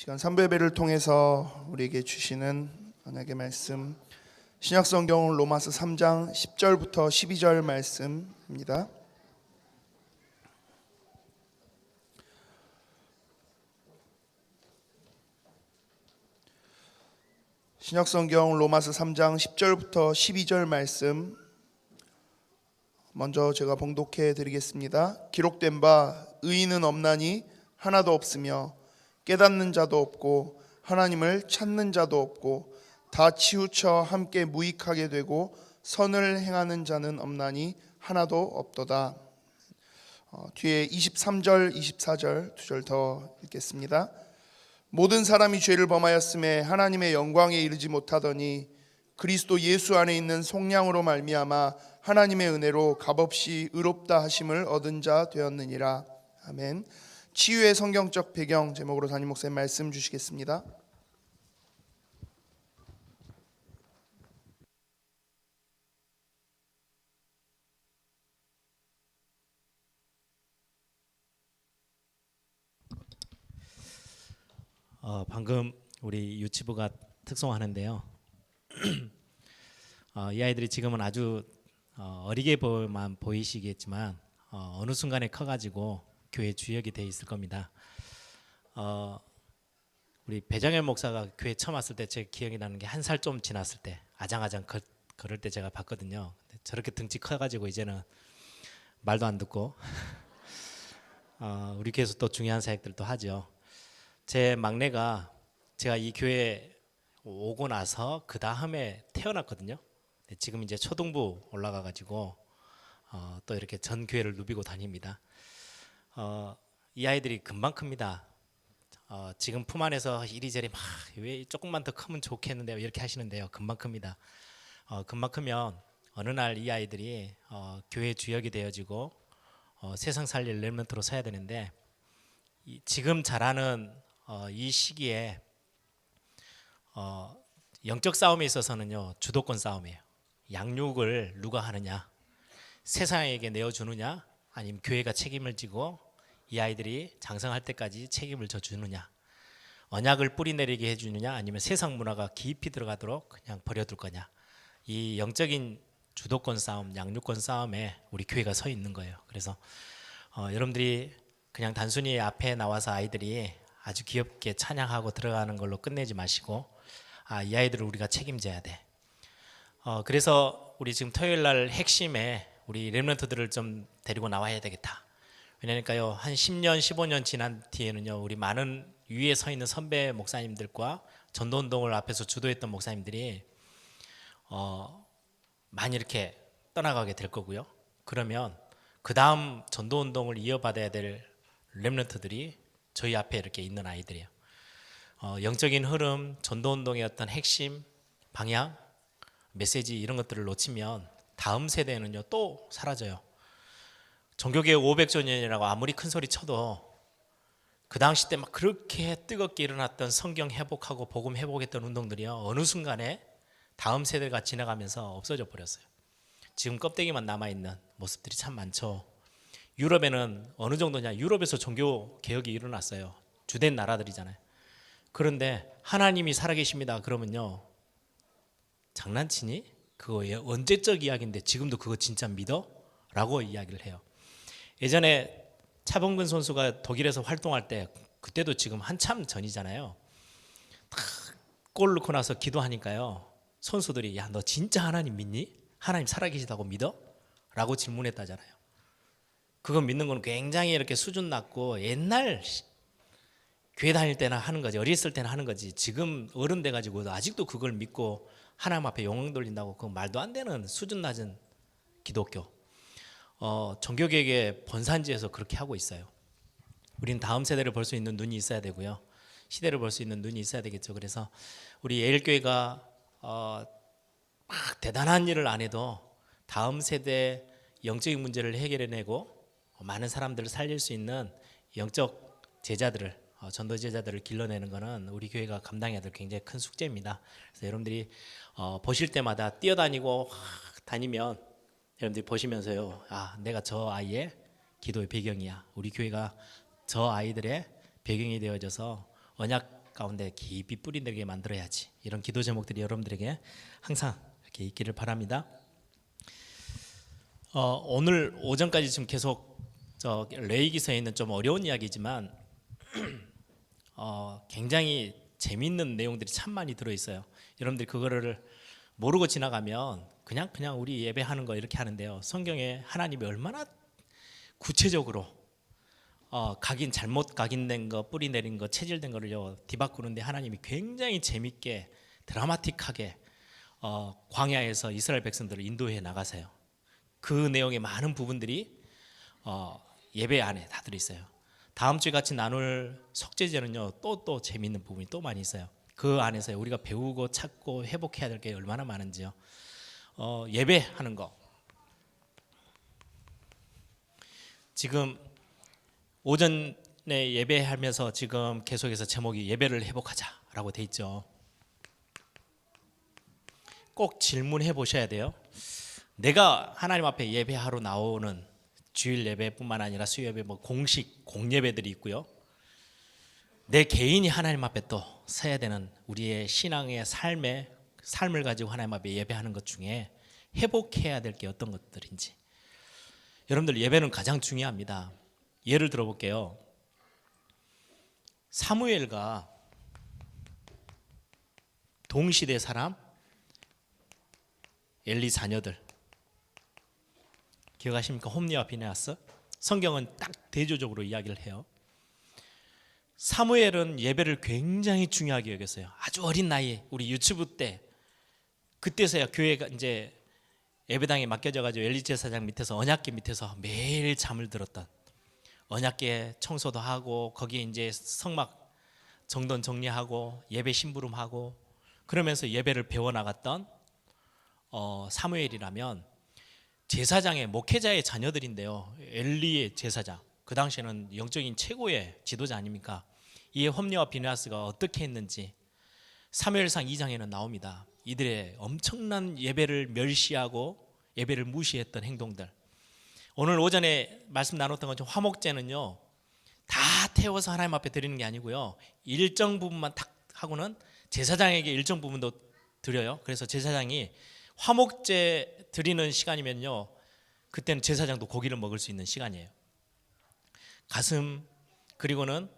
시간 삼부 예배를 통해서 우리에게 주시는 언약의 말씀, 신약성경 로마서 3장 10절부터 12절 말씀입니다. 신약성경 로마서 3장 10절부터 12절 말씀 먼저 제가 봉독해 드리겠습니다. 기록된 바 의인은 없나니 하나도 없으며 깨닫는 자도 없고 하나님을 찾는 자도 없고 다 치우쳐 함께 무익하게 되고 선을 행하는 자는 없나니 하나도 없도다. 뒤에 23절 24절 두 절 더 읽겠습니다. 모든 사람이 죄를 범하였음에 하나님의 영광에 이르지 못하더니 그리스도 예수 안에 있는 속량으로 말미암아 하나님의 은혜로 값없이 의롭다 하심을 얻은 자 되었느니라. 아멘. 치유의 성경적 배경 제목으로 담임 목사님 말씀 주시겠습니다. 방금 우리 유치부가 특송하는데요. 이 아이들이 지금은 아주 어리게만 보이시겠지만 어느 순간에 커가지고 교회 주역이 돼 있을 겁니다. 우리 배정현 목사가 교회 처음 왔을 때 제 기억이 나는 게 한 살 좀 지났을 때 아장아장 걸을 때 제가 봤거든요. 저렇게 등치 커가지고 이제는 말도 안 듣고 우리 교회에서 또 중요한 사역들도 하죠. 제 막내가 제가 이 교회 오고 나서 그 다음에 태어났거든요. 지금 이제 초등부 올라가가지고 또 이렇게 전 교회를 누비고 다닙니다. 이 아이들이 금방 큽니다. 지금 품 안에서 이리저리 막 왜 조금만 더 크면 좋겠는데요 이렇게 하시는데요. 금방 큽니다. 금방 크면 어느 날 이 아이들이 교회 주역이 되어지고 세상 살릴 렘넌트로 서야 되는데 지금 자라는 이 시기에 영적 싸움에 있어서는요 주도권 싸움이에요. 양육을 누가 하느냐, 세상에게 내어주느냐, 아니면 교회가 책임을 지고 이 아이들이 장성할 때까지 책임을 져주느냐, 언약을 뿌리내리게 해주느냐, 아니면 세상 문화가 깊이 들어가도록 그냥 버려둘 거냐. 이 영적인 주도권 싸움, 양육권 싸움에 우리 교회가 서 있는 거예요. 그래서 여러분들이 그냥 단순히 앞에 나와서 아이들이 아주 귀엽게 찬양하고 들어가는 걸로 끝내지 마시고 이 아이들을 우리가 책임져야 돼. 그래서 우리 지금 토요일 날 핵심에 우리 렘넌트들을 좀 데리고 나와야 되겠다. 왜냐니까요 한 10년 15년 지난 뒤에는요 우리 많은 위에 서 있는 선배 목사님들과 전도운동을 앞에서 주도했던 목사님들이 많이 이렇게 떠나가게 될 거고요. 그러면 그 다음 전도운동을 이어받아야 될 렘넌트들이 저희 앞에 이렇게 있는 아이들이에요. 영적인 흐름, 전도운동의 어떤 핵심, 방향, 메시지 이런 것들을 놓치면 다음 세대는요 또 사라져요. 종교개혁 500조년이라고 아무리 큰 소리 쳐도 그 당시 때 막 그렇게 뜨겁게 일어났던 성경 회복하고 복음 회복했던 운동들이요 어느 순간에 다음 세대가 지나가면서 없어져 버렸어요. 지금 껍데기만 남아있는 모습들이 참 많죠. 유럽에는 어느 정도냐, 유럽에서 종교 개혁이 일어났어요. 주된 나라들이잖아요. 그런데 하나님이 살아계십니다 그러면요 장난치니? 그거 언제적 이야기인데 지금도 그거 진짜 믿어? 라고 이야기를 해요. 예전에 차범근 선수가 독일에서 활동할 때 그때도 지금 한참 전이잖아요. 골 넣고 나서 기도하니까요 선수들이 야 너 진짜 하나님 믿니? 하나님 살아계시다고 믿어? 라고 질문했다잖아요. 그거 믿는 건 굉장히 이렇게 수준 낮고 옛날 교회 다닐 때나 하는 거지, 어렸을 때나 하는 거지, 지금 어른 돼가지고 아직도 그걸 믿고 하나님 앞에 영광 돌린다고 그건 말도 안 되는 수준 낮은 기독교. 종교개혁의 본산지에서 그렇게 하고 있어요. 우리는 다음 세대를 볼 수 있는 눈이 있어야 되고요. 시대를 볼 수 있는 눈이 있어야 되겠죠. 그래서 우리 예일교회가 막 대단한 일을 안 해도 다음 세대 영적인 문제를 해결해내고 많은 사람들을 살릴 수 있는 영적 제자들을 전도 제자들을 길러내는 것은 우리 교회가 감당해야 될 굉장히 큰 숙제입니다. 그래서 여러분들이 보실 때마다 뛰어다니고 다니면 여러분들이 보시면서요 내가 저 아이의 기도의 배경이야, 우리 교회가 저 아이들의 배경이 되어져서 언약 가운데 깊이 뿌리내게 만들어야지. 이런 기도 제목들이 여러분들에게 항상 이렇게 있기를 바랍니다. 오늘 오전까지 지금 계속 레위기서에 있는 좀 어려운 이야기지만 굉장히 재미있는 내용들이 참 많이 들어 있어요. 여러분들이 그거를 모르고 지나가면 그냥 우리 예배하는 거 이렇게 하는데요. 성경에 하나님이 얼마나 구체적으로 잘못 각인된 거, 뿌리 내린 거, 체질된 거를요 뒤바꾸는데 하나님이 굉장히 재밌게 드라마틱하게 광야에서 이스라엘 백성들을 인도해 나가세요. 그 내용의 많은 부분들이 예배 안에 다 들어 있어요. 다음 주에 같이 나눌 속죄제는요 또 재미있는 부분이 또 많이 있어요. 그 안에서 우리가 배우고 찾고 회복해야 될 게 얼마나 많은지요. 예배하는 거 지금 오전에 예배하면서 지금 계속해서 제목이 예배를 회복하자라고 돼 있죠. 꼭 질문해 보셔야 돼요. 내가 하나님 앞에 예배하러 나오는 주일 예배뿐만 아니라 수요 예배, 공식 공예배들이 있고요. 내 개인이 하나님 앞에 또 서야 되는 우리의 신앙의 삶을 가지고 하나님 앞에 예배하는 것 중에 회복해야 될 게 어떤 것들인지. 여러분들 예배는 가장 중요합니다. 예를 들어 볼게요. 사무엘과 동시대 사람 엘리 자녀들 기억하십니까? 홈리와 비네아스. 성경은 딱 대조적으로 이야기를 해요. 사무엘은 예배를 굉장히 중요하게 여겼어요. 아주 어린 나이에 우리 유치부 때 그때서야 교회가 이제 예배당에 맡겨져 가지고 엘리 제사장 밑에서 언약궤 밑에서 매일 잠을 들었던, 언약궤 청소도 하고 거기에 이제 성막 정돈 정리하고 예배 심부름하고 그러면서 예배를 배워 나갔던 사무엘이라면 제사장의 목회자의 자녀들인데요. 엘리의 제사장, 그 당시에는 영적인 최고의 지도자 아닙니까? 이에 홈리와 비느하스가 어떻게 했는지 사무엘상 2장에는 나옵니다. 이들의 엄청난 예배를 멸시하고 예배를 무시했던 행동들. 오늘 오전에 말씀 나눴던 것처럼 화목제는요 다 태워서 하나님 앞에 드리는 게 아니고요, 일정 부분만 탁 하고는 제사장에게 일정 부분도 드려요. 그래서 제사장이 화목제 드리는 시간이면요 그때는 제사장도 고기를 먹을 수 있는 시간이에요. 가슴, 그리고는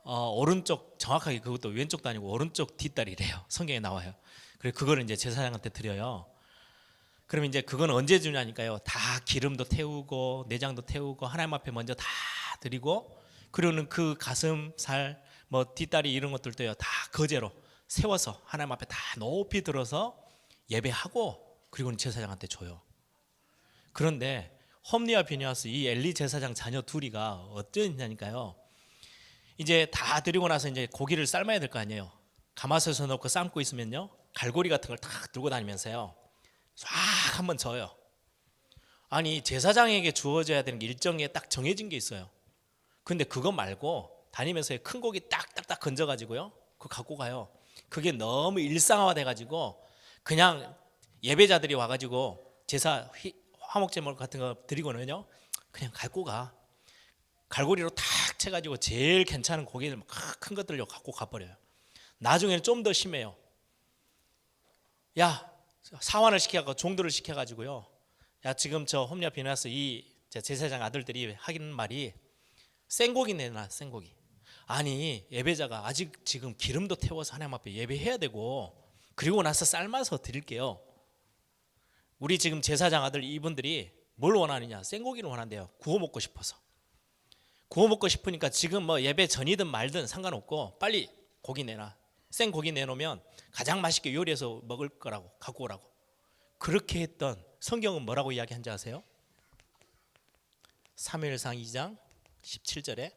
오른쪽, 정확하게 그것도 왼쪽도 아니고 오른쪽 뒷다리래요. 성경에 나와요. 그래서 그거를 이제 제사장한테 드려요. 그러면 이제 그건 언제 주냐니까요. 다 기름도 태우고 내장도 태우고 하나님 앞에 먼저 다 드리고, 그리고는 그 가슴, 살, 뒷다리 이런 것들도요 다 거제로 세워서 하나님 앞에 다 높이 들어서 예배하고 그리고는 제사장한테 줘요. 그런데 홈리와 비느하스 이 엘리 제사장 자녀 둘이가 어땠냐니까요. 이제 다 드리고 나서 이제 고기를 삶아야 될 거 아니에요. 가마솥에 넣고 삶고 있으면요 갈고리 같은 걸 탁 들고 다니면서요 싹 한번 져요. 아니 제사장에게 주어져야 되는 게 일정에 딱 정해진 게 있어요. 근데 그거 말고 다니면서 큰 고기 딱딱딱 건져가지고요 그거 갖고 가요. 그게 너무 일상화돼 가지고 그냥 예배자들이 와가지고 제사 화목제물 같은 거 드리고는요 그냥 갖고 가. 갈고리로 탁 채가지고 제일 괜찮은 고기들 큰 것들을 갖고 가버려요. 나중에는 좀 더 심해요. 야, 사환을 시켜가지고 종들을 시켜가지고요, 야 지금 저 홈리와 비느하스 이 제사장 아들들이 하는 말이 생고기 내놔, 생고기. 아니 예배자가 아직 지금 기름도 태워서 하나님 앞에 예배해야 되고 그리고 나서 삶아서 드릴게요. 우리 지금 제사장 아들 이분들이 뭘 원하느냐, 생고기를 원한대요. 구워 먹고 싶어서. 구워 먹고 싶으니까 지금 예배 전이든 말든 상관없고 빨리 고기 내놔. 생고기 내놓으면 가장 맛있게 요리해서 먹을 거라고, 갖고 오라고. 그렇게 했던, 성경은 뭐라고 이야기한지 아세요? 사무엘상 2장 17절에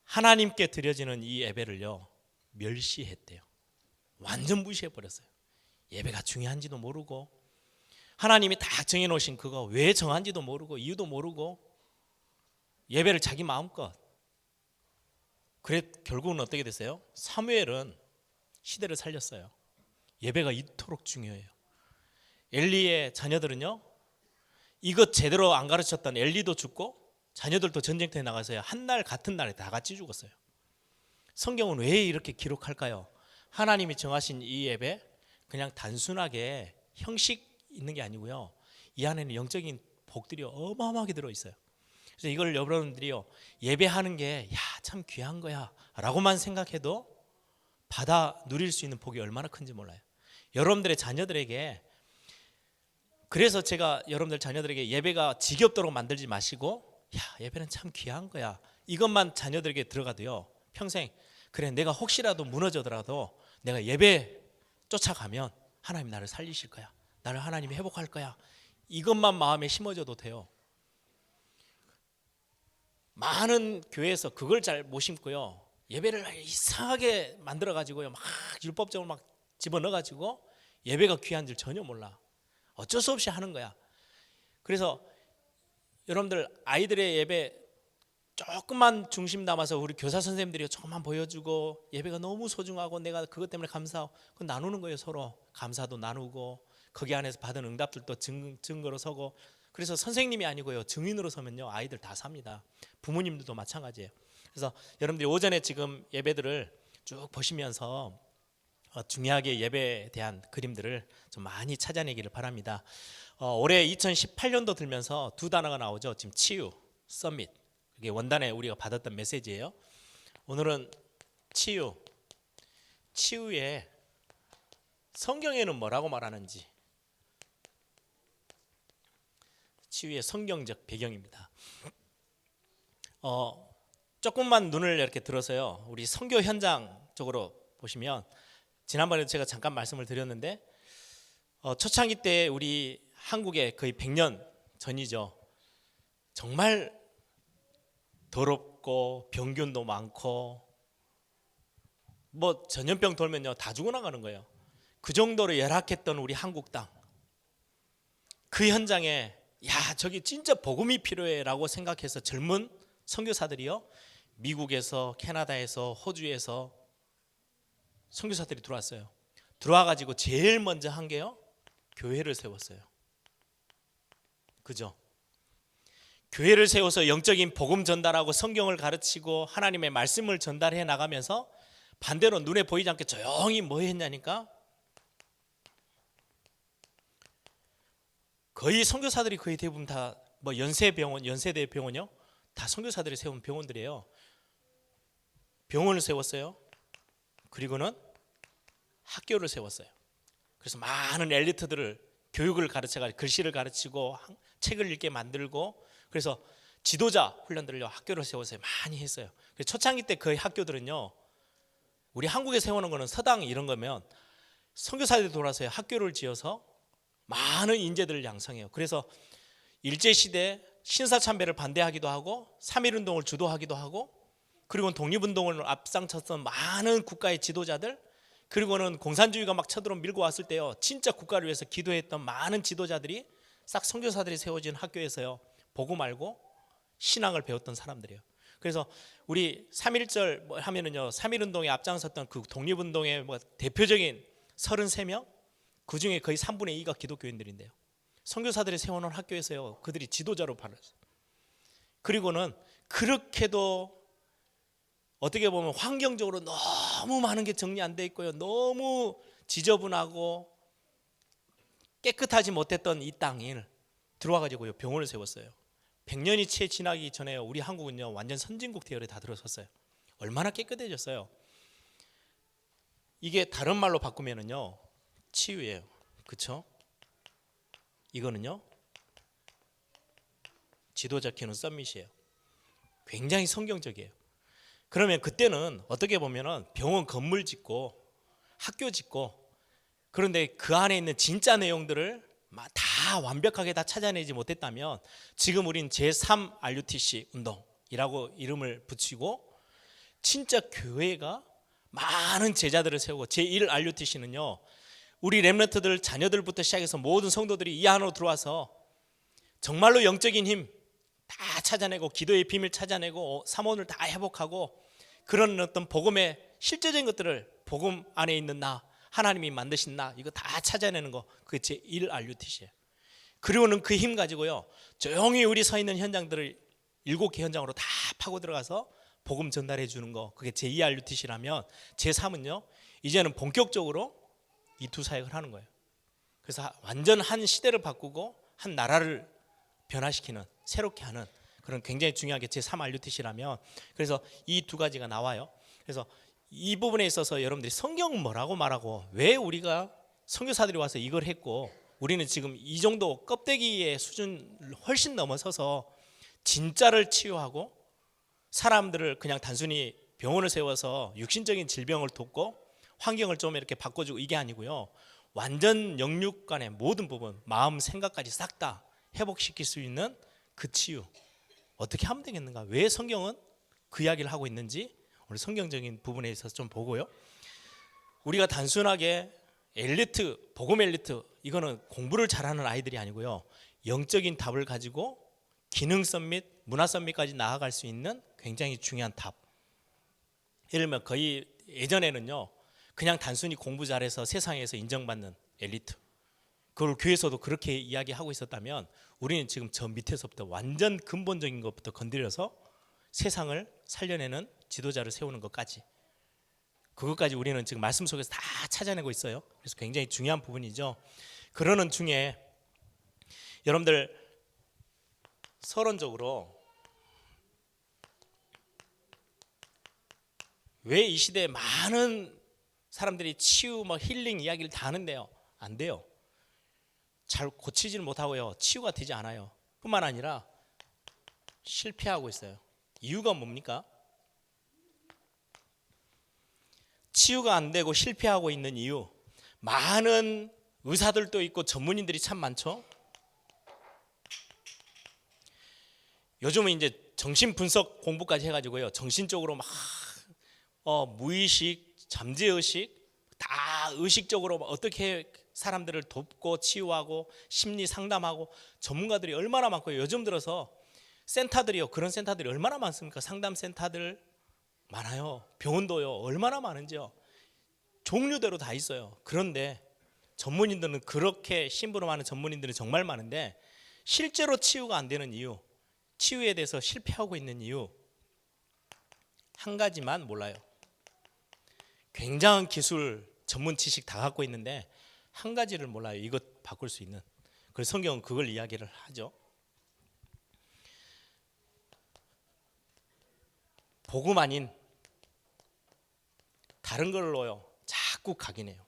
하나님께 드려지는 이 예배를요 멸시했대요. 완전 무시해버렸어요. 예배가 중요한지도 모르고 하나님이 다 정해놓으신 그거 왜 정한지도 모르고 이유도 모르고 예배를 자기 마음껏. 그래 결국은 어떻게 됐어요? 사무엘은 시대를 살렸어요. 예배가 이토록 중요해요. 엘리의 자녀들은요 이것 제대로 안 가르쳤던 엘리도 죽고 자녀들도 전쟁터에 나가서요 한 날 같은 날에 다 같이 죽었어요. 성경은 왜 이렇게 기록할까요? 하나님이 정하신 이 예배 그냥 단순하게 형식 있는 게 아니고요. 이 안에는 영적인 복들이 어마어마하게 들어있어요. 그래서 이걸 여러분들이요, 예배하는 게 참 귀한 거야 라고만 생각해도 받아 누릴 수 있는 복이 얼마나 큰지 몰라요. 여러분들의 자녀들에게, 그래서 제가 여러분들 자녀들에게 예배가 지겹도록 만들지 마시고, 예배는 참 귀한 거야, 이것만 자녀들에게 들어가도요, 평생 그래 내가 혹시라도 무너져더라도 내가 예배 쫓아가면 하나님 나를 살리실 거야, 나를 하나님이 회복할 거야, 이것만 마음에 심어줘도 돼요. 많은 교회에서 그걸 잘 못 심고요, 예배를 이상하게 만들어 가지고요, 막 율법적으로 막 집어넣어 가지고 예배가 귀한 줄 전혀 몰라. 어쩔 수 없이 하는 거야. 그래서 여러분들 아이들의 예배 조금만 중심 담아서 우리 교사 선생님들이 조금만 보여주고, 예배가 너무 소중하고 내가 그것 때문에 감사하고, 그거 나누는 거예요. 서로 감사도 나누고, 거기 안에서 받은 응답들도 증거로 서고. 그래서 선생님이 아니고요, 증인으로 서면요 아이들 다 삽니다. 부모님들도 마찬가지예요. 그래서 여러분들이 오전에 지금 예배들을 쭉 보시면서 중요하게 예배에 대한 그림들을 좀 많이 찾아내기를 바랍니다. 올해 2018년도 들면서 두 단어가 나오죠. 지금 치유, 서밋. 이게 원단에 우리가 받았던 메시지예요. 오늘은 치유. 치유에 성경에는 뭐라고 말하는지, 치유의 성경적 배경입니다. 조금만 눈을 이렇게 들어서요, 우리 선교 현장 쪽으로 보시면, 지난번에 제가 잠깐 말씀을 드렸는데, 초창기 때 우리 한국에 거의 100년 전이죠. 정말 더럽고 병균도 많고, 뭐 전염병 돌면요 다 죽어나가는 거예요. 그 정도로 열악했던 우리 한국 땅, 그 현장에 저기 진짜 복음이 필요해라고 생각해서 젊은 선교사들이요, 미국에서, 캐나다에서, 호주에서 선교사들이 들어왔어요. 들어와가지고 제일 먼저 한 게요, 교회를 세웠어요. 그죠? 교회를 세워서 영적인 복음 전달하고 성경을 가르치고 하나님의 말씀을 전달해 나가면서, 반대로 눈에 보이지 않게 조용히 뭐 했냐니까, 거의 선교사들이 거의 대부분 다 뭐 연세병원, 연세대 병원이요, 다 선교사들이 세운 병원들이에요. 병원을 세웠어요. 그리고는 학교를 세웠어요. 그래서 많은 엘리트들을 교육을 가르쳐가지고 글씨를 가르치고 책을 읽게 만들고, 그래서 지도자 훈련들을 학교를 세워서 많이 했어요. 그래서 초창기 때 거의 학교들은요, 우리 한국에 세우는 거는 서당 이런 거면 선교사들이 돌아서 학교를 지어서 많은 인재들을 양성해요. 그래서 일제시대 신사참배를 반대하기도 하고, 3.1운동을 주도하기도 하고, 그리고 독립운동을 앞장섰던 많은 국가의 지도자들, 그리고는 공산주의가 막 쳐들어 밀고 왔을 때요, 진짜 국가를 위해서 기도했던 많은 지도자들이 싹 선교사들이 세워진 학교에서요 복음 알고 신앙을 배웠던 사람들이에요. 그래서 우리 3.1절 하면은요, 3.1운동에 앞장섰던 그 독립운동의 대표적인 33명, 그 중에 거의 3분의 2가 기독교인들인데요, 선교사들이 세워놓은 학교에서요 그들이 지도자로 발랐어요. 그리고는 그렇게도 어떻게 보면 환경적으로 너무 많은 게 정리 안 돼 있고요, 너무 지저분하고 깨끗하지 못했던 이 땅을 들어와가지고요 병원을 세웠어요. 100년이 채 지나기 전에 우리 한국은요 완전 선진국 대열에 다 들어섰어요. 얼마나 깨끗해졌어요. 이게 다른 말로 바꾸면은요 치유예요. 그렇죠? 이거는요 지도자 키우는 썸밋이에요. 굉장히 성경적이에요. 그러면 그때는 어떻게 보면은 병원 건물 짓고 학교 짓고, 그런데 그 안에 있는 진짜 내용들을 다 완벽하게 다 찾아내지 못했다면, 지금 우린 제3 RUTC 운동이라고 이름을 붙이고 진짜 교회가 많은 제자들을 세우고, 제1 RUTC는요 우리 렘넌트들 자녀들부터 시작해서 모든 성도들이 이 안으로 들어와서 정말로 영적인 힘 다 찾아내고, 기도의 비밀 찾아내고, 삼원을 다 회복하고, 그런 어떤 복음의 실제적인 것들을, 복음 안에 있는 나, 하나님이 만드신 나, 이거 다 찾아내는 거, 그게 제1 RUTC예요. 그리고는 그 힘 가지고요 조용히 우리 서 있는 현장들을 7개 현장으로 다 파고 들어가서 복음 전달해 주는 거, 그게 제2RUTC라면 제3은요, 이제는 본격적으로 이 두 사역을 하는 거예요. 그래서 완전 한 시대를 바꾸고 한 나라를 변화시키는, 새롭게 하는 그런 굉장히 중요한 게 제3RUTC라면, 그래서 이 두 가지가 나와요. 그래서 이 부분에 있어서 여러분들이 성경은 뭐라고 말하고, 왜 우리가 선교사들이 와서 이걸 했고, 우리는 지금 이 정도 껍데기의 수준을 훨씬 넘어서서 진짜를 치유하고 사람들을 그냥 단순히 병원을 세워서 육신적인 질병을 돕고 환경을 좀 이렇게 바꿔주고 이게 아니고요, 완전 영육간의 모든 부분, 마음, 생각까지 싹 다 회복시킬 수 있는 그 치유, 어떻게 하면 되겠는가? 왜 성경은 그 이야기를 하고 있는지 오늘 성경적인 부분에 있어서 좀 보고요, 우리가 단순하게 엘리트, 복음 엘리트, 이거는 공부를 잘하는 아이들이 아니고요, 영적인 답을 가지고 기능성 및 문화성 및까지 나아갈 수 있는 굉장히 중요한 답. 예를 들면 거의 예전에는요, 그냥 단순히 공부 잘해서 세상에서 인정받는 엘리트, 그걸 교회에서도 그렇게 이야기하고 있었다면, 우리는 지금 저 밑에서부터 완전 근본적인 것부터 건드려서 세상을 살려내는 지도자를 세우는 것까지, 그것까지 우리는 지금 말씀 속에서 다 찾아내고 있어요. 그래서 굉장히 중요한 부분이죠. 그러는 중에 여러분들 서론적으로 왜 이 시대에 많은 사람들이 치유, 힐링 이야기를 다 하는데요, 안 돼요. 잘 고치지는 못하고요, 치유가 되지 않아요. 뿐만 아니라 실패하고 있어요. 이유가 뭡니까? 치유가 안 되고 실패하고 있는 이유, 많은 의사들도 있고 전문인들이 참 많죠. 요즘은 이제 정신분석 공부까지 해가지고요, 정신적으로 막 무의식, 잠재의식 다 의식적으로 어떻게 사람들을 돕고 치유하고 심리 상담하고 전문가들이 얼마나 많고요. 요즘 들어서 센터들이요, 그런 센터들이 얼마나 많습니까? 상담 센터들 많아요. 병원도요, 얼마나 많은지요. 종류대로 다 있어요. 그런데 전문인들은, 그렇게 심부름하는 전문인들은 정말 많은데, 실제로 치유가 안 되는 이유, 치유에 대해서 실패하고 있는 이유 한 가지만 몰라요. 굉장한 기술, 전문 지식 다 갖고 있는데 한 가지를 몰라요. 이것 바꿀 수 있는. 그래서 성경은 그걸 이야기를 하죠. 복음 아닌 다른 걸로요 자꾸 각인해요.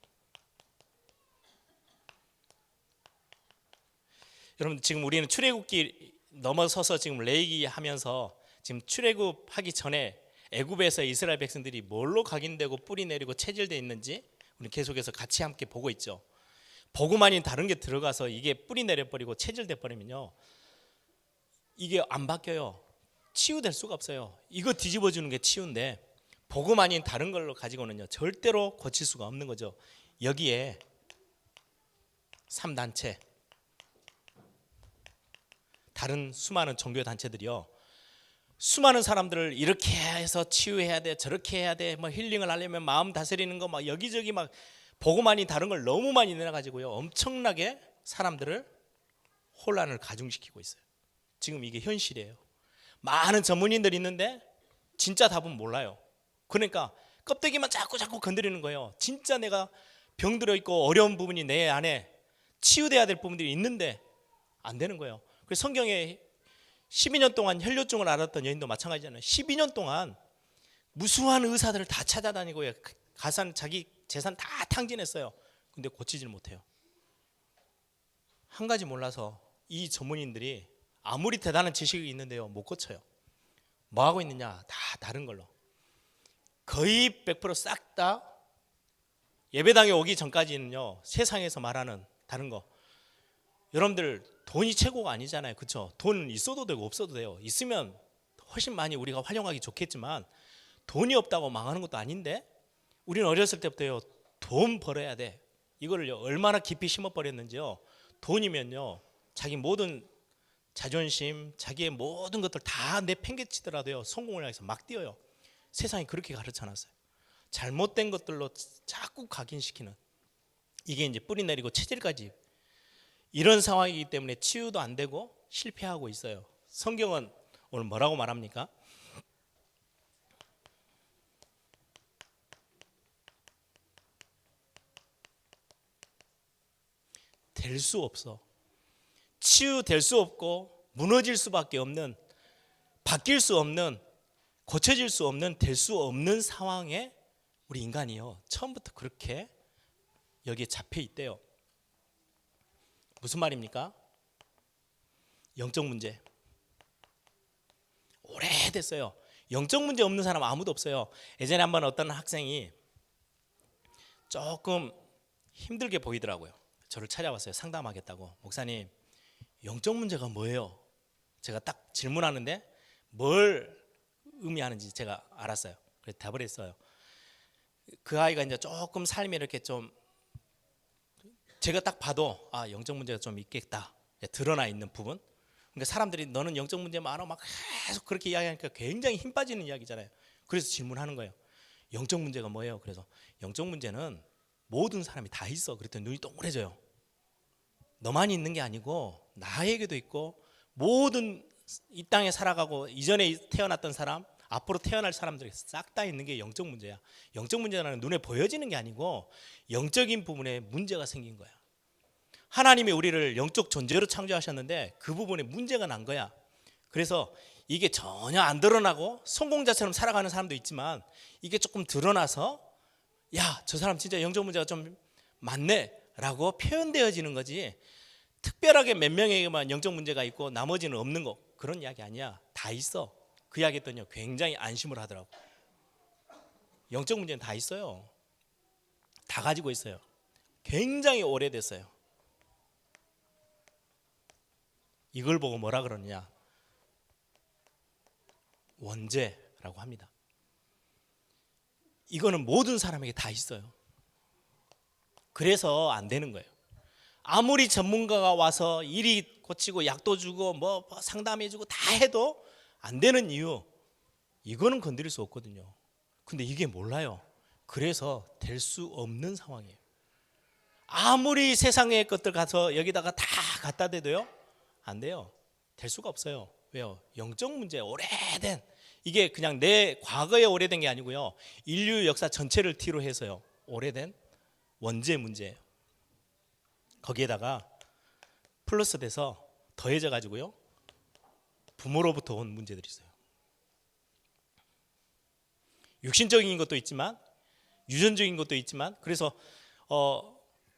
여러분, 지금 우리는 출애굽기 넘어서서 지금 레위기 하면서, 지금 출애굽하기 전에 애굽에서 이스라엘 백성들이 뭘로 각인되고 뿌리 내리고 체질되어 있는지 우리 계속해서 같이 함께 보고 있죠. 복음 아닌 다른 게 들어가서 이게 뿌리 내려버리고 체질돼 버리면요, 이게 안 바뀌어요. 치유될 수가 없어요. 이거 뒤집어주는 게 치유인데, 복음 아닌 다른 걸로 가지고는요 절대로 고칠 수가 없는 거죠. 여기에 3단체, 다른 수많은 종교 단체들이요, 수많은 사람들을 이렇게 해서 치유해야 돼, 저렇게 해야 돼, 힐링을 하려면 마음 다스리는 거 여기저기 복음 아닌 다른 걸 너무 많이 내놔가지고요, 엄청나게 사람들을 혼란을 가중시키고 있어요. 지금 이게 현실이에요. 많은 전문인들이 있는데 진짜 답은 몰라요. 그러니까 껍데기만 자꾸 건드리는 거예요. 진짜 내가 병들어 있고 어려운 부분이 내 안에 치유돼야 될 부분들이 있는데 안 되는 거예요. 그래서 성경에 12년 동안 혈뇨증을 앓았던 여인도 마찬가지잖아요. 12년 동안 무수한 의사들을 다 찾아다니고요, 가산, 자기 재산 다 탕진했어요. 근데 고치질 못해요. 한 가지 몰라서 이 전문인들이 아무리 대단한 지식이 있는데요 못 고쳐요. 뭐 하고 있느냐, 다 다른 걸로. 거의 100% 싹 다 예배당에 오기 전까지는요, 세상에서 말하는 다른 거. 여러분들 돈이 최고가 아니잖아요, 그렇죠? 돈 있어도 되고 없어도 돼요. 있으면 훨씬 많이 우리가 활용하기 좋겠지만, 돈이 없다고 망하는 것도 아닌데, 우리는 어렸을 때부터요 돈 벌어야 돼, 이거를 얼마나 깊이 심어버렸는지요. 돈이면요 자기 모든 자존심, 자기의 모든 것들 다 내팽개치더라도요 성공을 향해서 막 뛰어요. 세상이 그렇게 가르쳐놨어요. 잘못된 것들로 자꾸 각인시키는, 이게 이제 뿌리 내리고 체질까지 이런 상황이기 때문에 치유도 안 되고 실패하고 있어요. 성경은 오늘 뭐라고 말합니까? 될 수 없어. 치유될 수 없고 무너질 수밖에 없는, 바뀔 수 없는, 고쳐질 수 없는, 될 수 없는 상황에 우리 인간이요 처음부터 그렇게 여기에 잡혀 있대요. 무슨 말입니까? 영적 문제. 오래됐어요. 영적 문제 없는 사람 아무도 없어요. 예전에 한번 어떤 학생이 조금 힘들게 보이더라고요. 저를 찾아왔어요. 상담하겠다고. 목사님, 영적 문제가 뭐예요? 제가 딱 질문하는데 뭘 의미하는지 제가 알았어요. 그래서 답을 했어요. 그 아이가 이제 조금 삶이 이렇게 좀, 제가 딱 봐도 영적 문제가 좀 있겠다, 드러나 있는 부분. 그러니까 사람들이 너는 영적 문제 많아 막 계속 그렇게 이야기하니까 굉장히 힘 빠지는 이야기잖아요. 그래서 질문하는 거예요. 영적 문제가 뭐예요? 그래서 영적 문제는 모든 사람이 다 있어. 그랬더니 눈이 동그래져요. 너만 있는 게 아니고 나에게도 있고 모든 이 땅에 살아가고 이전에 태어났던 사람, 앞으로 태어날 사람들이 싹 다 있는 게 영적 문제야. 영적 문제는 눈에 보여지는 게 아니고 영적인 부분에 문제가 생긴 거야. 하나님이 우리를 영적 존재로 창조하셨는데 그 부분에 문제가 난 거야. 그래서 이게 전혀 안 드러나고 성공자처럼 살아가는 사람도 있지만 이게 조금 드러나서 야, 저 사람 진짜 영적 문제가 좀 많네 라고 표현되어지는 거지, 특별하게 몇 명에게만 영적 문제가 있고 나머지는 없는 거, 그런 이야기 아니야. 다 있어. 그 이야기 했더니 굉장히 안심을 하더라고. 영적 문제는 다 있어요. 다 가지고 있어요. 굉장히 오래됐어요. 이걸 보고 뭐라 그러느냐, 원죄라고 합니다. 이거는 모든 사람에게 다 있어요. 그래서 안 되는 거예요. 아무리 전문가가 와서 이리 고치고 약도 주고 뭐 상담해 주고 다 해도 안 되는 이유, 이거는 건드릴 수 없거든요. 근데 이게 몰라요. 그래서 될 수 없는 상황이에요. 아무리 세상의 것들 가서 여기다가 다 갖다 대도요 안 돼요. 될 수가 없어요. 왜요? 영적 문제, 오래된, 이게 그냥 내 과거에 오래된 게 아니고요, 인류 역사 전체를 뒤로 해서요 오래된 원죄 문제예요. 거기에다가 플러스 돼서 더해져 가지고요 부모로부터 온 문제들이 있어요. 육신적인 것도 있지만 유전적인 것도 있지만, 그래서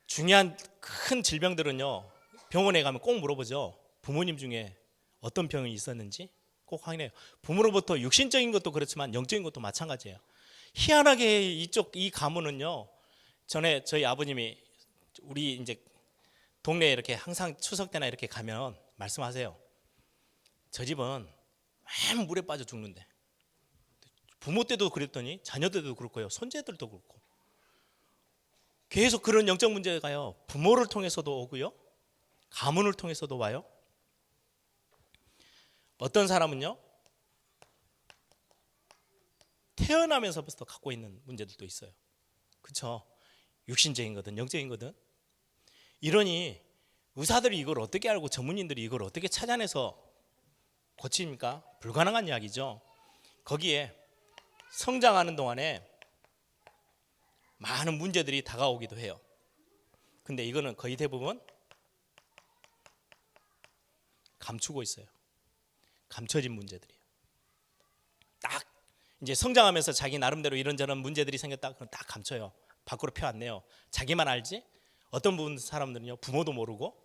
중요한 큰 질병들은요 병원에 가면 꼭 물어보죠. 부모님 중에 어떤 병이 있었는지 꼭 확인해요. 부모로부터 육신적인 것도 그렇지만 영적인 것도 마찬가지예요. 희한하게 이 가문은요, 전에 저희 아버님이 우리 이제 동네에 이렇게 항상 추석 때나 이렇게 가면 말씀하세요. 저 집은 맨 물에 빠져 죽는데, 부모 때도 그랬더니 자녀 때도 그럴 거예요. 손재들도 그렇고. 계속 그런 영적 문제가요 부모를 통해서도 오고요 가문을 통해서도 와요. 어떤 사람은요 태어나면서부터 갖고 있는 문제들도 있어요. 그렇죠? 육신적인 거든 영적인 거든. 이러니 의사들이 이걸 어떻게 알고 전문인들이 이걸 어떻게 찾아내서 고칩니까? 불가능한 이야기죠. 거기에 성장하는 동안에 많은 문제들이 다가오기도 해요. 근데 이거는 거의 대부분 감추고 있어요. 감춰진 문제들이에요. 딱 이제 성장하면서 자기 나름대로 이런저런 문제들이 생겼다 그럼 딱 감춰요. 밖으로 표 안 내요. 자기만 알지. 어떤 부분 사람들은요 부모도 모르고.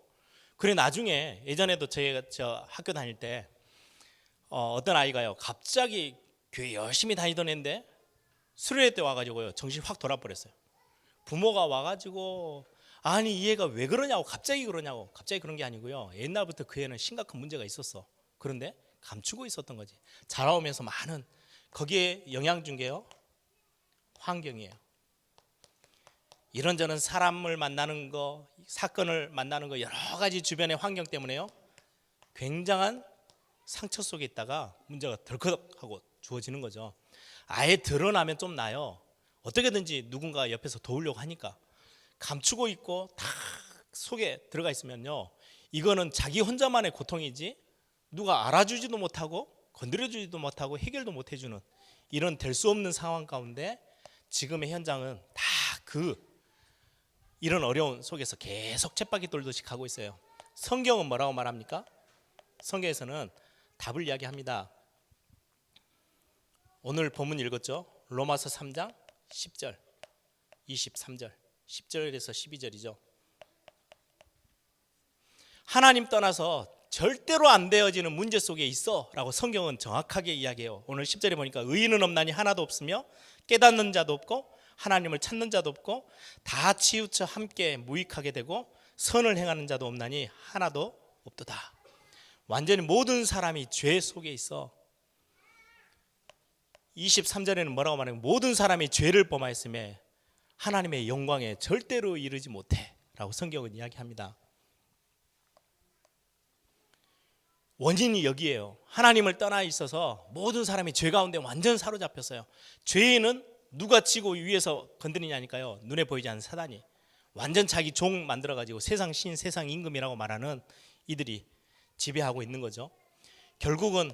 그래 나중에 예전에도 저 학교 다닐 때 어떤 아이가요 갑자기 교회 열심히 다니던 애인데 수련회 때 와가지고요 정신 확 돌아버렸어요. 부모가 와가지고 아니 이 애가 왜 그러냐고, 갑자기 그러냐고. 갑자기 그런 게 아니고요 옛날부터 그 애는 심각한 문제가 있었어. 그런데 감추고 있었던 거지. 자라오면서 많은, 거기에 영향 준 게요 환경이에요. 이런저런 사람을 만나는 거, 사건을 만나는 거, 여러 가지 주변의 환경 때문에요 굉장한 상처 속에 있다가 문제가 덜컥하고 주어지는 거죠. 아예 드러나면 좀 나요. 어떻게든지 누군가 옆에서 도우려고 하니까. 감추고 있고 다 속에 들어가 있으면요 이거는 자기 혼자만의 고통이지 누가 알아주지도 못하고 건드려주지도 못하고 해결도 못해주는 이런 될 수 없는 상황 가운데 지금의 현장은 다 그 이런 어려운 속에서 계속 쳇바퀴 돌듯이 가고 있어요. 성경은 뭐라고 말합니까? 성경에서는 답을 이야기합니다. 오늘 본문 읽었죠? 로마서 3장 10절 23절 10절에서 12절이죠. 하나님 떠나서 절대로 안 되어지는 문제 속에 있어 라고 성경은 정확하게 이야기해요. 오늘 10절에 보니까 의인은 없나니 하나도 없으며 깨닫는 자도 없고 하나님을 찾는 자도 없고 다 치우쳐 함께 무익하게 되고 선을 행하는 자도 없나니 하나도 없도다. 완전히 모든 사람이 죄 속에 있어. 23절에는 뭐라고 말하면 모든 사람이 죄를 범하였음에 하나님의 영광에 절대로 이르지 못해 라고 성경은 이야기합니다. 원인이 여기에요. 하나님을 떠나 있어서 모든 사람이 죄 가운데 완전 사로잡혔어요. 죄인은 누가 치고 위에서 건드리냐니까요. 눈에 보이지 않는 사단이 완전 자기 종 만들어가지고 세상 신, 세상 임금이라고 말하는 이들이 지배하고 있는 거죠. 결국은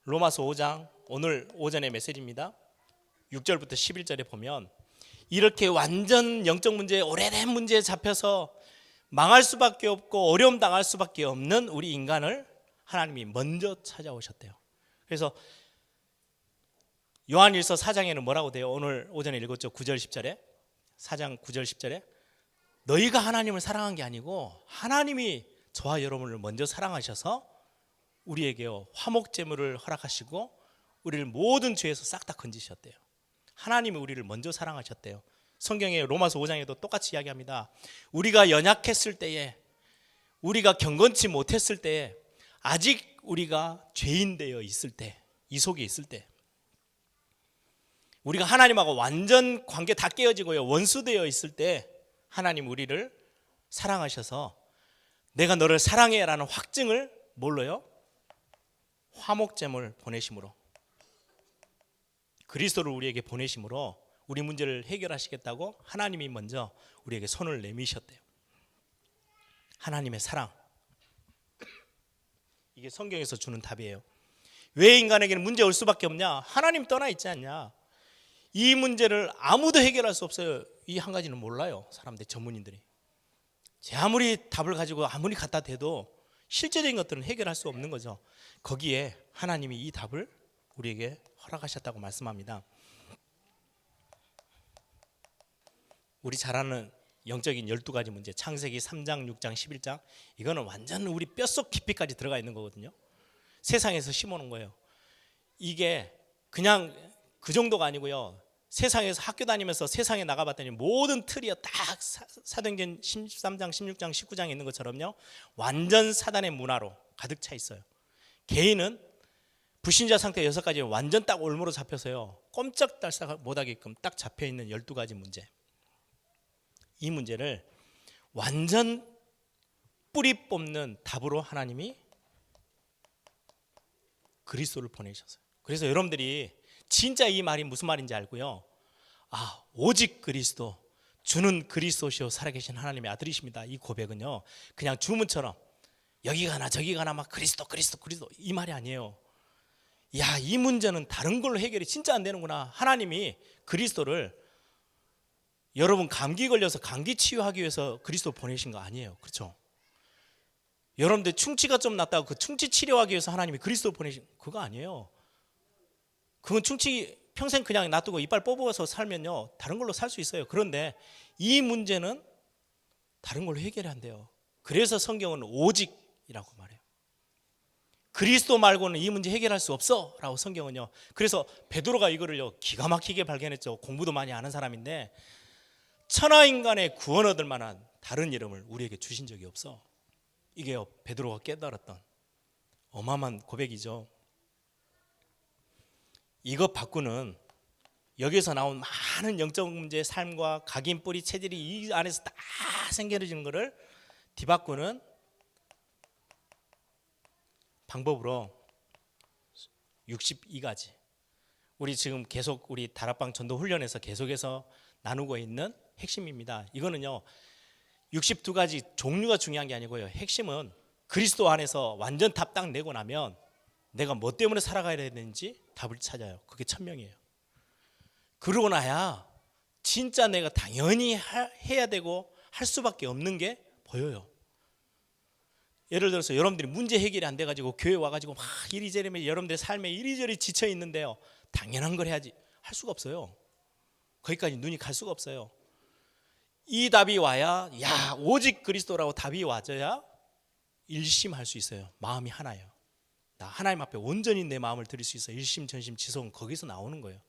로마서 5장 오늘 오전의 메시지입니다. 6절부터 11절에 보면 이렇게 완전 영적 문제, 오래된 문제에 잡혀서 망할 수밖에 없고 어려움 당할 수밖에 없는 우리 인간을 하나님이 먼저 찾아오셨대요. 그래서 요한일서 4장에는 뭐라고 돼요? 오늘 오전에 읽었죠. 9절 10절에 4장 9절 10절에 너희가 하나님을 사랑한 게 아니고 하나님이 저와 여러분을 먼저 사랑하셔서 우리에게요 화목제물을 허락하시고 우리를 모든 죄에서 싹 다 건지셨대요. 하나님이 우리를 먼저 사랑하셨대요. 성경의 로마서 5장에도 똑같이 이야기합니다. 우리가 연약했을 때에, 우리가 경건치 못했을 때에, 아직 우리가 죄인 되어 있을 때, 이 속에 있을 때, 우리가 하나님하고 완전 관계 다 깨어지고요 원수 되어 있을 때 하나님 우리를 사랑하셔서 내가 너를 사랑해 라는 확증을 뭘로요? 화목제물 보내심으로, 그리스도를 우리에게 보내심으로 우리 문제를 해결하시겠다고 하나님이 먼저 우리에게 손을 내미셨대요. 하나님의 사랑, 이게 성경에서 주는 답이에요. 왜 인간에게는 문제 올 수밖에 없냐? 하나님 떠나 있지 않냐? 이 문제를 아무도 해결할 수 없어요. 이 한 가지는 몰라요. 사람들, 전문인들이. 제 아무리 답을 가지고 아무리 갖다 대도 실제적인 것들은 해결할 수 없는 거죠. 거기에 하나님이 이 답을 우리에게 허락하셨다고 말씀합니다. 우리 잘 아는 영적인 12가지 문제, 창세기 3장, 6장, 11장, 이거는 완전 우리 뼛속 깊이까지 들어가 있는 거거든요. 세상에서 심어놓은 거예요. 이게 그냥 그 정도가 아니고요. 세상에서 학교 다니면서 세상에 나가봤더니 모든 틀이요 딱 사도행전 13장, 16장, 19장에 있는 것처럼요 완전 사단의 문화로 가득 차 있어요. 개인은 불신자 상태 6가지 완전 딱 올무로 잡혀서요 꼼짝달싹 못하게끔 딱 잡혀있는 12가지 문제, 이 문제를 완전 뿌리 뽑는 답으로 하나님이 그리스도를 보내셨어요. 그래서 여러분들이 진짜 이 말이 무슨 말인지 알고요, 아, 오직 그리스도, 주는 그리스도시요 살아계신 하나님의 아들이십니다. 이 고백은요 그냥 주문처럼 여기 가나 저기 가나 막 그리스도 그리스도 그리스도 이 말이 아니에요. 야, 이 문제는 다른 걸로 해결이 진짜 안 되는구나. 하나님이 그리스도를 여러분 감기 걸려서 감기 치유하기 위해서 그리스도 보내신 거 아니에요. 그렇죠? 여러분들 충치가 좀 났다고 그 충치 치료하기 위해서 하나님이 그리스도 보내신 그거 아니에요. 그건 충치 평생 그냥 놔두고 이빨 뽑아서 살면요 다른 걸로 살 수 있어요. 그런데 이 문제는 다른 걸로 해결이 안 돼요. 그래서 성경은 오직이라고 말해요. 그리스도 말고는 이 문제 해결할 수 없어 라고 성경은요. 그래서 베드로가 이거를요 기가 막히게 발견했죠. 공부도 많이 아는 사람인데 천하인간의 구원 얻을 만한 다른 이름을 우리에게 주신 적이 없어. 이게 베드로가 깨달았던 어마어마한 고백이죠. 이것 바꾸는 여기서 나온 많은 영적 문제의 삶과 각인 뿌리 체질이 이 안에서 다 생겨지는 것을 뒤바꾸는 방법으로 62가지 우리 지금 계속 우리 다락방 전도 훈련에서 계속해서 나누고 있는 핵심입니다. 이거는요 62가지 종류가 중요한 게 아니고요, 핵심은 그리스도 안에서 완전 답 딱 내고 나면 내가 뭐 때문에 살아가야 되는지 답을 찾아요. 그게 천명이에요. 그러고 나야 진짜 내가 당연히 해야 되고 할 수밖에 없는 게 보여요. 예를 들어서 여러분들이 문제 해결이 안 돼가지고 교회 와가지고 막 이리저리 여러분들의 삶에 이리저리 지쳐 있는데요, 당연한 걸 해야지 할 수가 없어요. 거기까지 눈이 갈 수가 없어요. 이 답이 와야, 야, 오직 그리스도라고 답이 와줘야 일심할 수 있어요. 마음이 하나예요. 나 하나님 앞에 온전히 내 마음을 드릴 수 있어요. 일심 전심 지성은 거기서 나오는 거예요.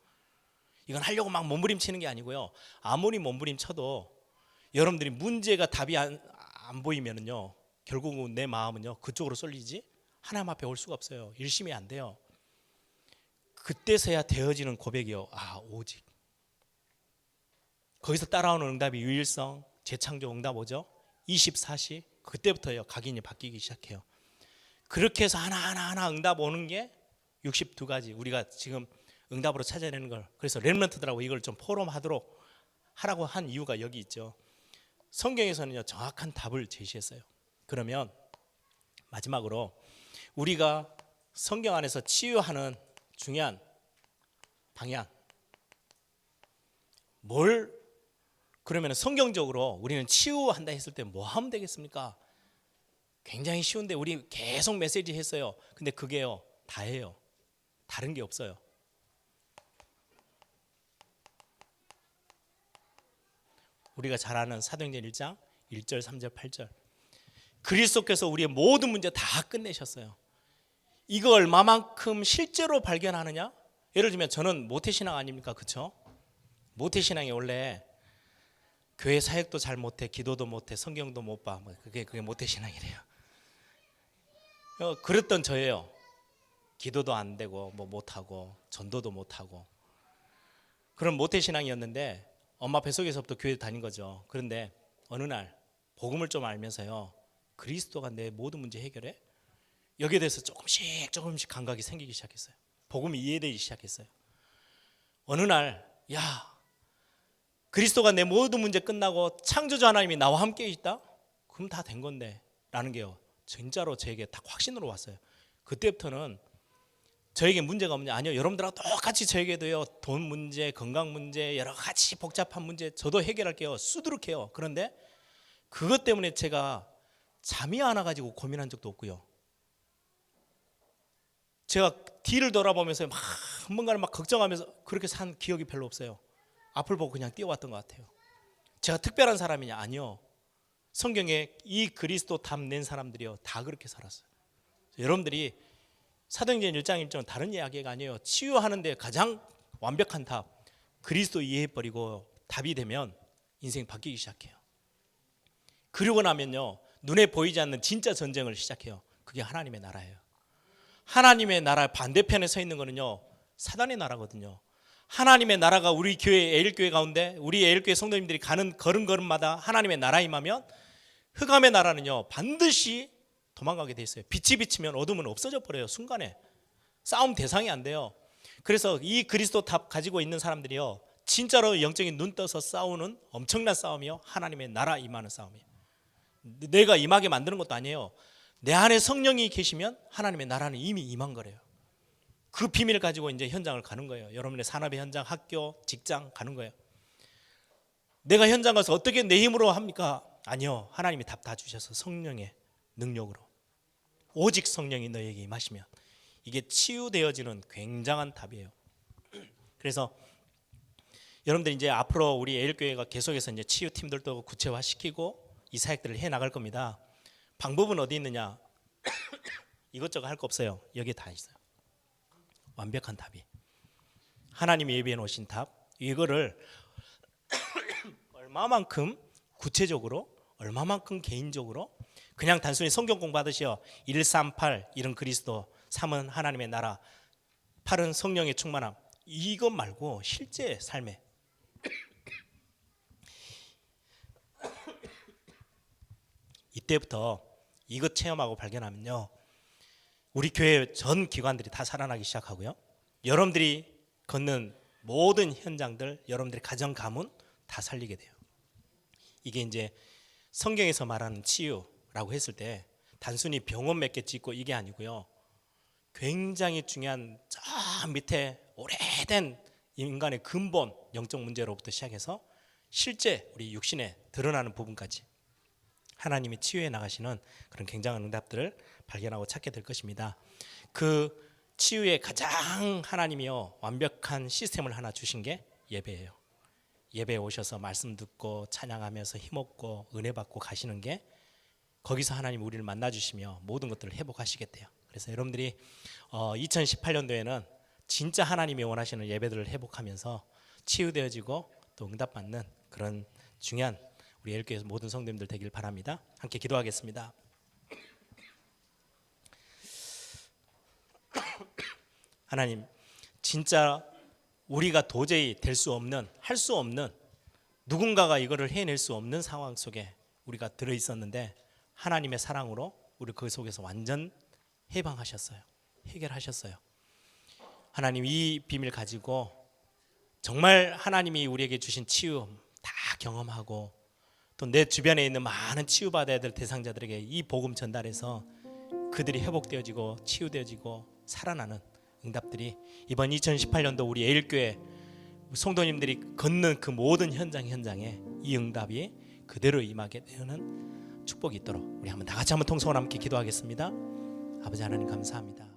이건 하려고 막 몸부림치는 게 아니고요, 아무리 몸부림쳐도 여러분들이 문제가 답이 안 보이면은요, 결국은 내 마음은요 그쪽으로 쏠리지 하나님 앞에 올 수가 없어요. 일심이 안 돼요. 그때서야 되어지는 고백이요, 아, 오직. 거기서 따라오는 응답이 유일성, 재창조 응답 오죠. 24시, 그때부터요 각인이 바뀌기 시작해요. 그렇게 해서 하나하나 응답 오는 게 62가지 우리가 지금 응답으로 찾아내는 걸, 그래서 렘넌트들하고 이걸 좀 포럼하도록 하라고 한 이유가 여기 있죠. 성경에서는요 정확한 답을 제시했어요. 그러면 마지막으로 우리가 성경 안에서 치유하는 중요한 방향, 뭘, 그러면 성경적으로 우리는 치유한다 했을 때 뭐 하면 되겠습니까? 굉장히 쉬운데 우리 계속 메시지 했어요. 근데 그게요 다예요. 다른 게 없어요. 우리가 잘 아는 사도행전 1장 1절 3절 8절, 그리스도께서 우리의 모든 문제 다 끝내셨어요. 이거 얼마만큼 실제로 발견하느냐? 예를 들면 저는 모태신앙 아닙니까? 그렇죠? 모태신앙이 원래 교회 사역도 잘 못해, 기도도 못해, 성경도 못 봐, 그게 모태신앙이래요. 그랬던 저예요. 기도도 안 되고 뭐 못하고 전도도 못하고 그런 모태신앙이었는데 엄마 뱃속에서부터 교회 다닌 거죠. 그런데 어느 날 복음을 좀 알면서요, 그리스도가 내 모든 문제 해결해? 여기에 대해서 조금씩 감각이 생기기 시작했어요. 복음이 이해되기 시작했어요. 어느 날, 야, 그리스도가 내 모든 문제 끝나고 창조주 하나님이 나와 함께 있다? 그럼 다 된 건데 라는 게요 진짜로 저에게 딱 확신으로 왔어요. 그때부터는 저에게 문제가 없냐? 아니요, 여러분들하고 똑같이 저에게도요 돈 문제, 건강 문제, 여러 가지 복잡한 문제 저도 해결할게요. 수두룩해요. 그런데 그것 때문에 제가 잠이 안 와가지고 고민한 적도 없고요, 제가 뒤를 돌아보면서 막 뭔가를 막 걱정하면서 그렇게 산 기억이 별로 없어요. 앞을 보고 그냥 뛰어왔던 것 같아요. 제가 특별한 사람이냐? 아니요. 성경에 이 그리스도 답 낸 사람들이요 다 그렇게 살았어요. 여러분들이 사도행전 1장 1절은 다른 이야기가 아니에요. 치유하는데 가장 완벽한 답, 그리스도 이해해버리고 답이 되면 인생이 바뀌기 시작해요. 그러고 나면요 눈에 보이지 않는 진짜 전쟁을 시작해요. 그게 하나님의 나라예요. 하나님의 나라 반대편에 서 있는 거는요 사단의 나라거든요. 하나님의 나라가 우리 교회 에일교회 가운데, 우리 에일교회 성도님들이 가는 걸음걸음마다 하나님의 나라 임하면 흑암의 나라는요 반드시 도망가게 돼 있어요. 빛이 비치면 어둠은 없어져 버려요. 순간에 싸움 대상이 안 돼요. 그래서 이 그리스도 답 가지고 있는 사람들이요 진짜로 영적인 눈 떠서 싸우는 엄청난 싸움이요 하나님의 나라 임하는 싸움이에요. 내가 임하게 만드는 것도 아니에요. 내 안에 성령이 계시면 하나님의 나라는 이미 임한 거래요. 그 비밀을 가지고 이제 현장을 가는 거예요. 여러분의 산업의 현장, 학교, 직장 가는 거예요. 내가 현장 가서 어떻게 내 힘으로 합니까? 아니요, 하나님이 답 다 주셔서 성령의 능력으로, 오직 성령이 너에게 임하시면 이게 치유되어지는 굉장한 답이에요. 그래서 여러분들 이제 앞으로 우리 에일교회가 계속해서 이제 치유팀들도 구체화시키고 이 사역들을 해 나갈 겁니다. 방법은 어디 있느냐? 이것저것 할 거 없어요. 여기에 다 있어요. 완벽한 답이, 하나님이 예비해 놓으신 답, 이거를 얼마만큼 구체적으로, 얼마만큼 개인적으로, 그냥 단순히 성경 공부하듯이요 138 이런 그리스도, 3은 하나님의 나라, 8은 성령의 충만함, 이것 말고 실제 삶에 이때부터 이것 체험하고 발견하면요 우리 교회 전 기관들이 다 살아나기 시작하고요, 여러분들이 걷는 모든 현장들, 여러분들의 가정 가문 다 살리게 돼요. 이게 이제 성경에서 말하는 치유라고 했을 때 단순히 병원 몇 개 짓고 이게 아니고요, 굉장히 중요한 저 밑에 오래된 인간의 근본 영적 문제로부터 시작해서 실제 우리 육신에 드러나는 부분까지 하나님이 치유해 나가시는 그런 굉장한 응답들을 발견하고 찾게 될 것입니다. 그 치유의 가장 하나님이요 완벽한 시스템을 하나 주신 게 예배예요. 예배에 오셔서 말씀 듣고 찬양하면서 힘없고 은혜 받고 가시는 게 거기서 하나님 우리를 만나 주시며 모든 것들을 회복하시겠대요. 그래서 여러분들이 2018년도에는 진짜 하나님이 원하시는 예배들을 회복하면서 치유되어지고 또 응답받는 그런 중요한 우리 예일교회 모든 성도님들 되길 바랍니다. 함께 기도하겠습니다. 하나님, 진짜 우리가 도저히 될 수 없는, 할 수 없는, 누군가가 이거를 해낼 수 없는 상황 속에 우리가 들어 있었는데 하나님의 사랑으로 우리 그 속에서 완전 해방하셨어요. 해결하셨어요. 하나님, 이 비밀 가지고 정말 하나님이 우리에게 주신 치유 다 경험하고 또 내 주변에 있는 많은 치유받아야 될 대상자들에게 이 복음 전달해서 그들이 회복되어지고 치유되어지고 살아나는 응답들이 이번 2018년도 우리 예일교회 성도님들이 걷는 그 모든 현장에 이 응답이 그대로 임하게 되는 축복이 있도록 우리 한번 다 같이 한번 통성으로 함께 기도하겠습니다. 아버지 하나님 감사합니다.